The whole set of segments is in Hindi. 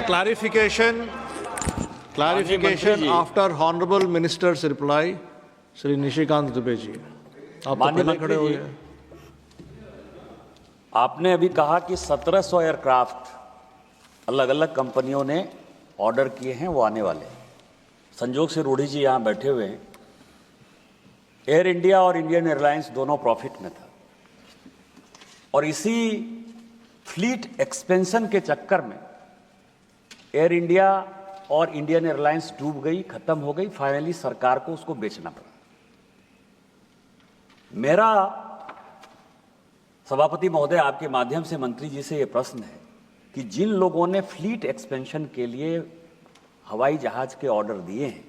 Clarification after Honorable Minister's reply, Shri Nishikant Dubey जी, आप तो पहले खड़े हो गए। आपने अभी कहा कि 1700 एयरक्राफ्ट अलग अलग कंपनियों ने ऑर्डर किए हैं, वो आने वाले। संजोग से रूढ़ी जी यहाँ बैठे हुए हैं। एयर इंडिया और इंडियन एयरलाइंस दोनों प्रॉफिट में था, और इसी फ्लीट एक्सपेंशन के चक्कर में एयर इंडिया और इंडियन एयरलाइंस डूब गई, खत्म हो गई। फाइनली सरकार को उसको बेचना पड़ा। मेरा सभापति महोदय आपके माध्यम से मंत्री जी से यह प्रश्न है कि जिन लोगों ने फ्लीट एक्सपेंशन के लिए हवाई जहाज के ऑर्डर दिए हैं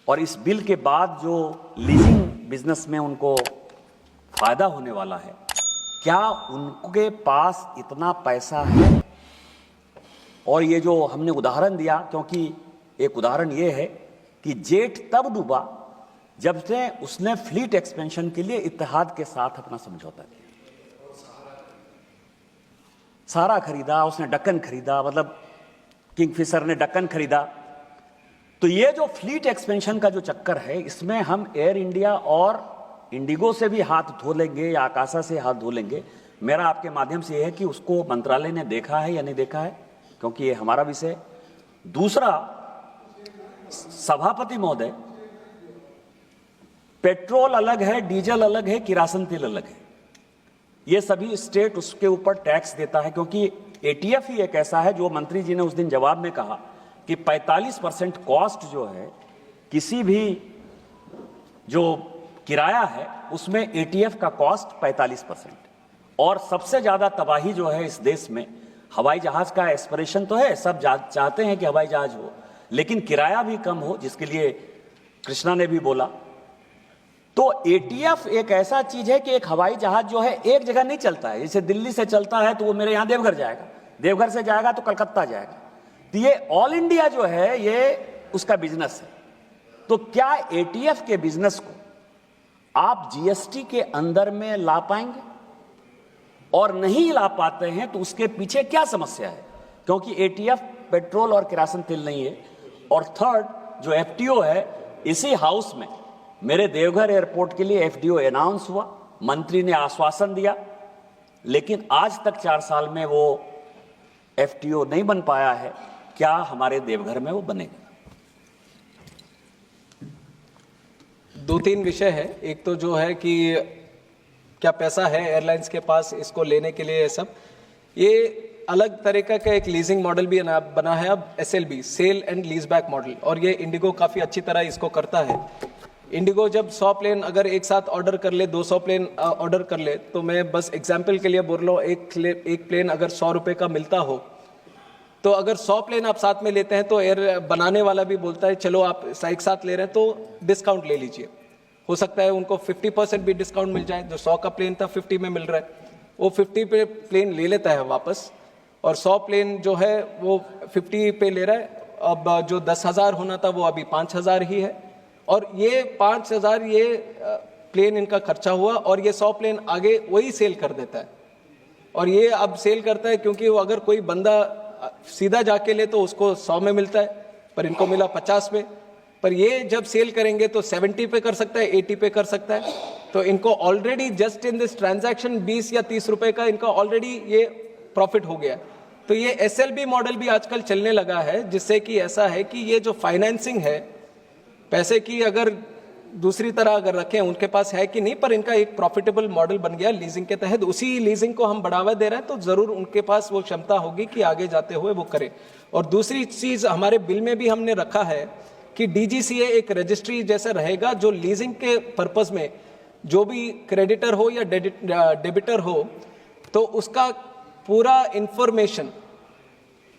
और इस बिल के बाद जो लीजिंग बिजनेस में उनको फायदा होने वाला है, क्या उनके पास इतना पैसा है? और ये जो हमने उदाहरण दिया, क्योंकि एक उदाहरण ये है कि जेट तब डूबा जब से उसने फ्लीट एक्सपेंशन के लिए इत्तेहाद के साथ अपना समझौता किया। सारा खरीदा उसने, डक्कन खरीदा, मतलब किंगफिशर ने डक्कन खरीदा। तो ये जो फ्लीट एक्सपेंशन का जो चक्कर है, इसमें हम एयर इंडिया और इंडिगो से भी हाथ धो लेंगे या आकाशा से हाथ धो लेंगे। मेरा आपके माध्यम से यह है कि उसको मंत्रालय ने देखा है या नहीं देखा है, क्योंकि ये हमारा विषय। दूसरा, सभापति महोदय, पेट्रोल अलग है, डीजल अलग है, किरासन तेल अलग है। ये सभी स्टेट उसके ऊपर टैक्स देता है, क्योंकि एटीएफ ही एक ऐसा है जो मंत्री जी ने उस दिन जवाब में कहा कि 45% कॉस्ट जो है किसी भी जो किराया है उसमें एटीएफ का कॉस्ट 45%। और सबसे ज्यादा तबाही जो है इस देश में, हवाई जहाज का एस्पिरेशन तो है, सब चाहते हैं कि हवाई जहाज हो, लेकिन किराया भी कम हो, जिसके लिए कृष्णा ने भी बोला। तो एटीएफ एक ऐसा चीज है कि एक हवाई जहाज जो है एक जगह नहीं चलता है। जैसे दिल्ली से चलता है तो वो मेरे यहां देवघर जाएगा, देवघर से जाएगा तो कलकत्ता जाएगा। तो ये ऑल इंडिया जो है ये उसका बिजनेस है। तो क्या एटीएफ के बिजनेस को आप जीएसटी के अंदर में ला पाएंगे? और नहीं ला पाते हैं तो उसके पीछे क्या समस्या है? क्योंकि एटीएफ पेट्रोल और किरासन तेल नहीं है। और थर्ड, जो एफटीओ है, इसी हाउस में मेरे देवघर एयरपोर्ट के लिए एफडीओ अनाउंस हुआ, मंत्री ने आश्वासन दिया, लेकिन आज तक 4 साल में वो एफटीओ नहीं बन पाया है। क्या हमारे देवघर में वो बनेगा? 2-3 विषय है। एक तो जो है कि क्या पैसा है एयरलाइंस के पास इसको लेने के लिए, सब ये अलग तरीका का एक लीजिंग मॉडल भी बना है अब, SLB, sale and lease back model, और ये इंडिगो काफ़ी अच्छी तरह इसको करता है। इंडिगो जब 100 प्लेन अगर एक साथ ऑर्डर कर ले, 200 प्लेन ऑर्डर कर ले, तो मैं बस एग्जाम्पल के लिए बोल रहा हूँ, एक प्लेन अगर 100 रुपये का मिलता हो, तो अगर 100 प्लेन आप साथ में लेते हैं तो एयर बनाने वाला भी बोलता है चलो आप एक साथ ले रहे हैं तो डिस्काउंट ले लीजिए। हो सकता है उनको 50% भी डिस्काउंट मिल जाए। जो 100 का प्लेन था 50 में मिल रहा है, वो 50 पे प्लेन ले लेता है वापस, और 100 प्लेन जो है वो 50 पे ले रहा है। अब जो 10,000 होना था वो अभी 5,000 ही है, और ये 5,000 ये प्लेन इनका खर्चा हुआ, और ये 100 प्लेन आगे वही सेल कर देता है। और ये अब सेल करता है क्योंकि वो अगर कोई बंदा सीधा जाके ले तो उसको 100 में मिलता है, पर इनको मिला 50 में। पर ये जब सेल करेंगे तो 70 पे कर सकता है, 80 पे कर सकता है। तो इनको already just in this transaction 20 या 30 रुपए का इनका ऑलरेडी ये प्रॉफिट हो गया। तो ये SLB मॉडल भी आजकल चलने लगा है, जिससे कि ऐसा है कि ये जो फाइनेंसिंग है पैसे की, अगर दूसरी तरह अगर रखें, उनके पास है कि नहीं, पर इनका एक प्रॉफिटेबल मॉडल बन गया लीजिंग के तहत। उसी लीजिंग को हम बढ़ावा दे रहे हैं, तो जरूर उनके पास वो क्षमता होगी कि आगे जाते हुए वो करें। और दूसरी चीज हमारे बिल में भी हमने रखा है कि DGCA एक रजिस्ट्री जैसा रहेगा, जो लीजिंग के पर्पस में जो भी क्रेडिटर हो या डेबिटर हो, तो उसका पूरा इंफॉर्मेशन,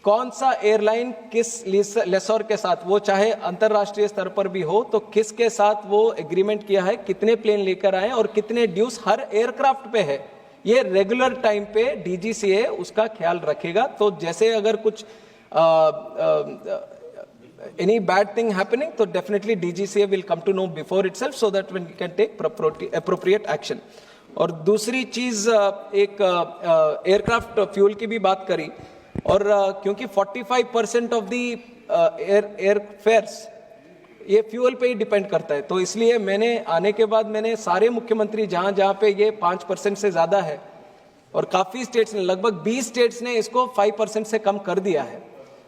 कौन सा एयरलाइन किस लेसोर के साथ, वो चाहे अंतरराष्ट्रीय स्तर पर भी हो, तो किसके साथ वो एग्रीमेंट किया है, कितने प्लेन लेकर आए और कितने ड्यूज हर एयरक्राफ्ट पे है, ये रेगुलर टाइम पे DGCA उसका ख्याल रखेगा। तो जैसे अगर कुछ any bad thing happening, तो definitely DGCA will come to know before itself, so that when we can take appropriate action. और दूसरी चीज, एक एयरक्राफ्ट फ्यूल की भी बात करी, और क्योंकि 45% ऑफ दी एयर फेयर्स ये फ्यूल पे ही डिपेंड करता है, तो इसलिए मैंने आने के बाद मैंने सारे मुख्यमंत्री जहां जहां पे ये 5% से ज्यादा है, और काफी स्टेट्स ने, लगभग 20 स्टेट्स ने इसको 5% से कम कर दिया है,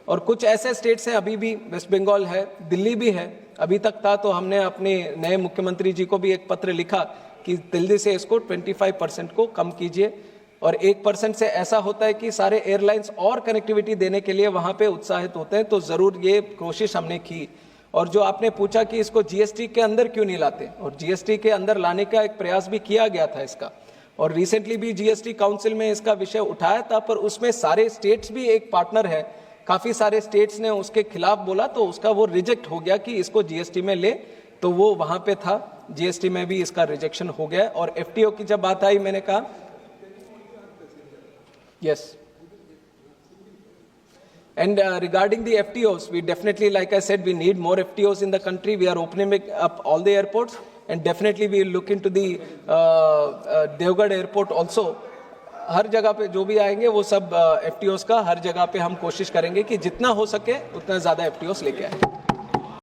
और कुछ ऐसे स्टेट्स हैं अभी भी, वेस्ट बंगाल है, दिल्ली भी है, अभी तक था, तो हमने अपने नए मुख्यमंत्री जी को भी एक पत्र लिखा कि दिल्ली से इसको 25% को कम कीजिए। और 1% से ऐसा होता है कि सारे एयरलाइंस और कनेक्टिविटी देने के लिए वहां पे उत्साहित होते हैं, तो जरूर ये कोशिश हमने की। और जो आपने पूछा कि इसको जीएसटी के अंदर क्यों नहीं लाते, और जीएसटी के अंदर लाने का एक प्रयास भी किया गया था इसका, और रिसेंटली भी जीएसटी काउंसिल में इसका विषय उठाया था, पर उसमें सारे स्टेट्स भी एक पार्टनर है, काफी सारे स्टेट्स ने उसके खिलाफ बोला, तो उसका वो रिजेक्ट हो गया कि इसको जीएसटी में ले, तो वो वहां पे था, जीएसटी में भी इसका रिजेक्शन हो गया। और एफटीओ की जब बात आई, मैंने कहा yes, and regarding the FTOs, we definitely, like I said, we need more FTOs in the country. We are opening up all the airports, and definitely we will look into the Devgarh airport also. हर जगह पे जो भी आएंगे वो सब FTOs का हर जगह पे हम कोशिश करेंगे कि जितना हो सके उतना ज्यादा FTOs लेके आए।